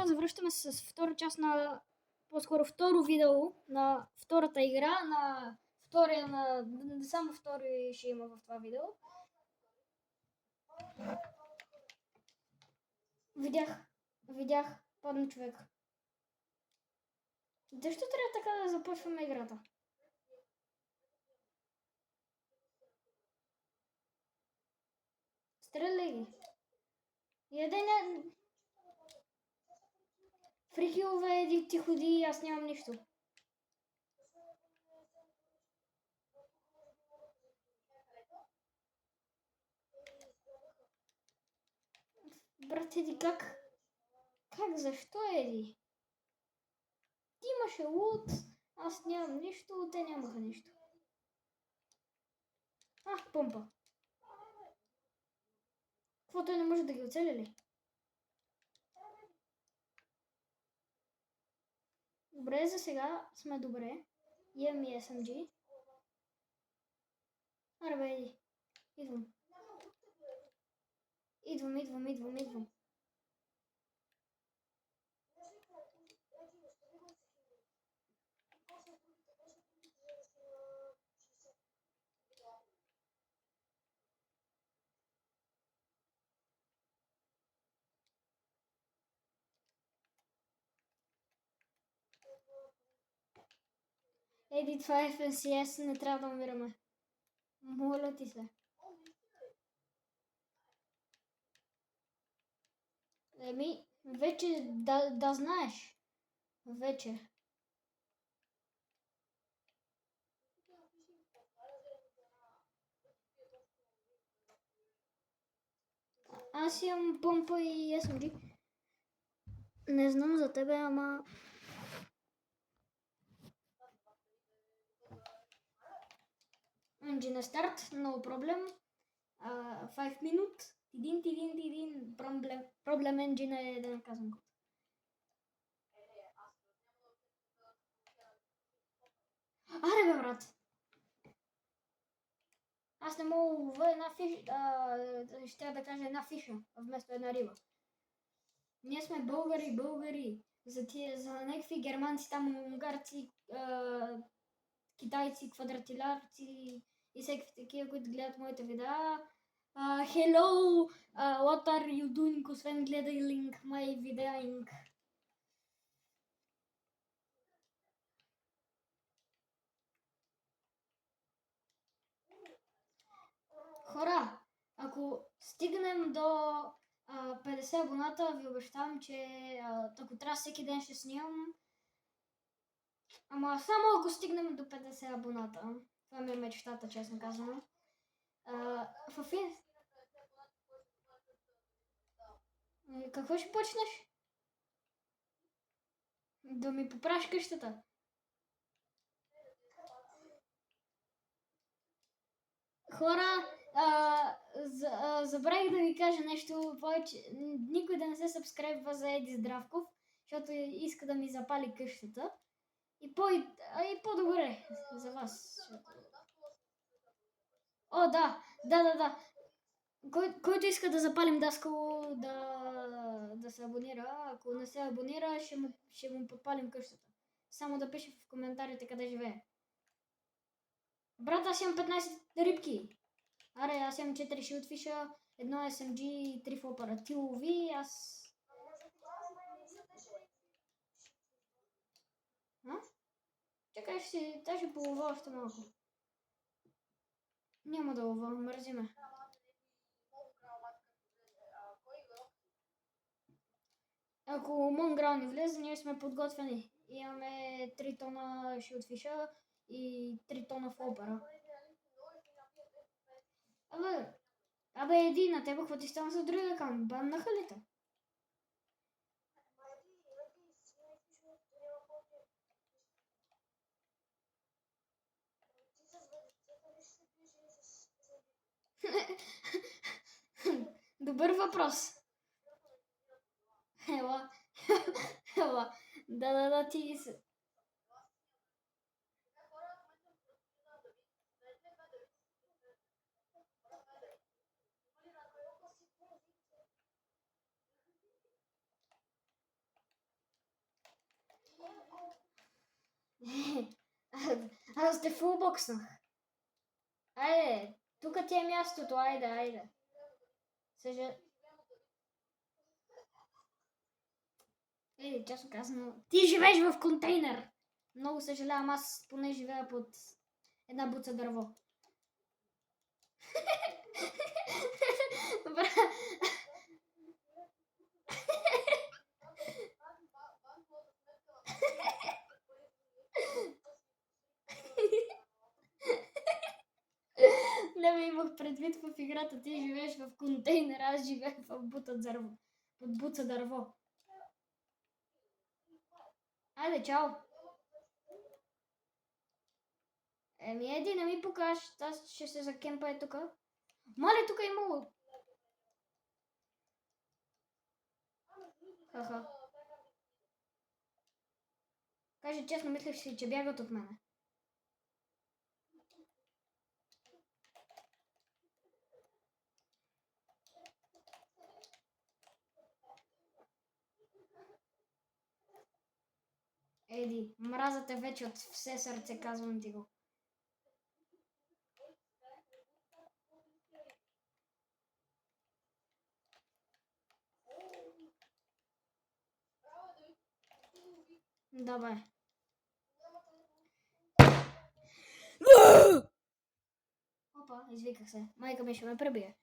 сега завръщаме с втора част на, по-скоро второ видео на втората игра, на втория, само втори ще има в това видео. Видях, падна човек. Защо трябва така да започваме играта? Стреляй ги. Фрихилове, еди ти ходи, аз нямам нищо. Брат, еди как? Как, защо еди? Ти имаше лут, аз нямам нищо, те нямаха нищо. Помпа. Какво, той не може да ги оцели ли? Добре, за сега сме добре. Имам и SMG. Аре бе, иди. Идвам. Еди, това е FNCS, не трябва да умираме. Моля ти се. Вече да знаеш. Вече. Аз имам помпа и SMG. Не знам за тебе, ама... Engine start, no problem. 5 minutes. Тидин. Проблем engine е да наказвам код. Аре бе, брат! Аз не мога да лова една фиша, ще да кажа една фиша, вместо една риба. Ние сме българи. За някакви германци, там унгарци, китайци, квадратилярци и всеки такива, които гледат моите видеа. Hello, what are you doing, освен гледай линк, my видеоинг. Хора, ако стигнем до 50 абоната, ви обещавам, че ако трябва всеки ден ще снимам. Ама само ако стигнем до 50 абоната. Това ми е мечтата, честно казано. Какво ще почнеш? Да ми поправиш къщата. Хора, забравих да ви кажа нещо повече. Никой да не се сабскрайбва за Еди Здравков, защото иска да ми запали къщата. И по-добре за вас. О, да. Който иска да запалим Даскало да се абонира, ако не се абонира, ще му подпалим къщата. Само да пише в коментарите къде живее. Брат, аз имам 15 рибки. Аре, аз имам 4 шилдфиша, 1 SMG и 3 флопара. Ти лови, аз... Чакай, ще полова още малко. Няма да лова, мързи ме. Ако Монграл не влезе, ние сме подготвени. Имаме 3 тона шилдфиша и 3 тона флопара. Абе, еди, на тебе какво ти стана за другия акаунт? Баннаха ли те? Добър въпрос. Ела. Да, ти се... Аз те фулбокснах. Айде, тук ти е мястото, айде. Честно казано, ти живееш в контейнер. Много съжалявам, аз поне живея под една буца дърво. Не ме имах предвид в играта, ти живееш в контейнер, аз живея в буца дърво. Под буца дърво. Айде, чао! Еди, не ми покаж, аз ще се закемпа е тук. Мале, тук е имало. Хаха. Кажи честно, мислех си, че бягат от мене. Еди, мразате вече от все сърце, казвам ти го. Да, бе. Опа, извиках се. Майка ми ще ме пребие.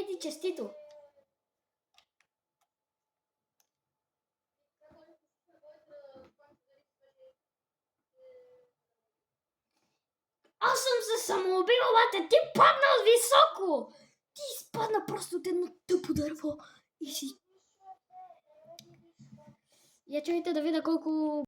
Еди, честито. Аз съм се самоубил, лате, ти падна от високо! Ти изпадна просто от едно тъпо дърво и си... Я чуйте да видя колко